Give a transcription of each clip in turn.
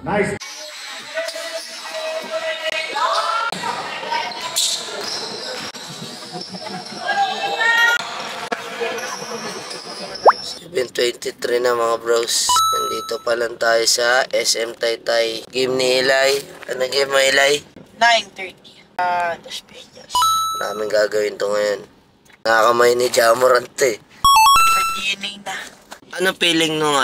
Nice. Even 23 na mga bros. Nandito pa lang tayo sa SM Taytay. Game ni Eli. Ano game mo, Eli? 9:30. Las Vegas. Namin gagawin to ngayon. Nakakamay ni Jamorant to eh. Sa DNA na. Ano feeling nung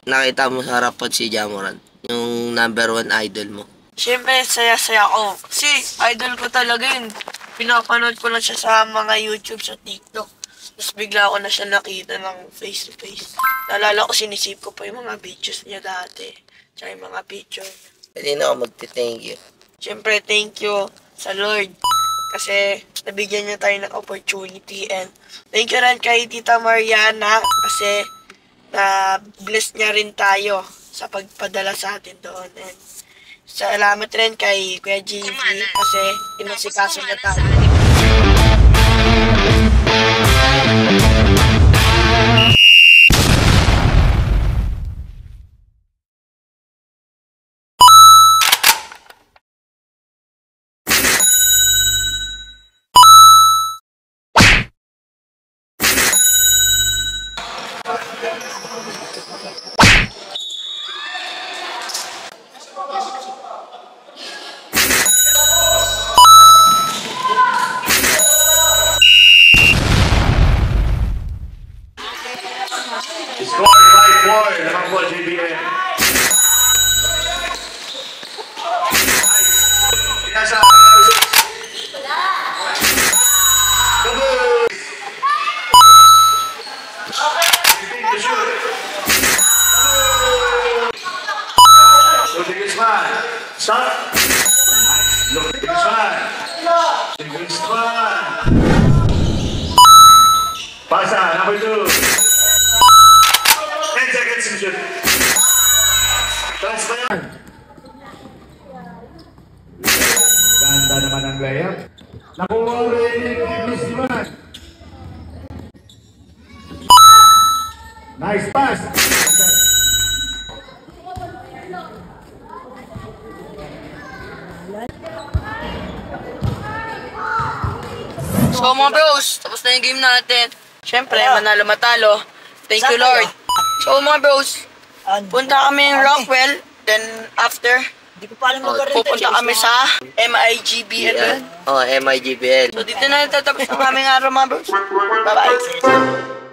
nakita mo sa harapan si Jamorant? Yung #1 idol mo. Siyempre, saya-saya ko. Kasi idol ko talaga yun. Pinapanood ko na siya sa mga YouTube, sa TikTok. Tapos bigla ko na siya nakita ng face to face. Naalala ko, sinisip ko pa yung mga videos niya dati. Tsaka yung mga picture niya. Pwede na ako magti-thank you. Siyempre, thank you sa Lord. Kasi nabigyan niya tayo ng opportunity. And thank you rin kay Tita Mariana. Kasi na-bless niya rin tayo sa pagpadala sa atin doon. And salamat rin kay Kuya GV kasi inasikaso niya tayo. Score 5-4. Naman po, JBN. Nice. Pinasa. Double. 15 to shoot. Double. Shooting is man. Stop. Nice. Looking is man. Shooting is man. Pasa, number 2. 10 seconds to shoot. Taas pa yan. Ganda naman ang layup. Nakuha rin ni Miss Man. Nice pass. So mga bros, tapos na yung game natin. Siyempre, manalo matalo. Thank you Lord. So mga bros, punta kami ng Rockwell. Then after, pupunta kami sa MIGBL. MIGBL. So dito na natatapos ang aming araw mga bros. Bye-bye.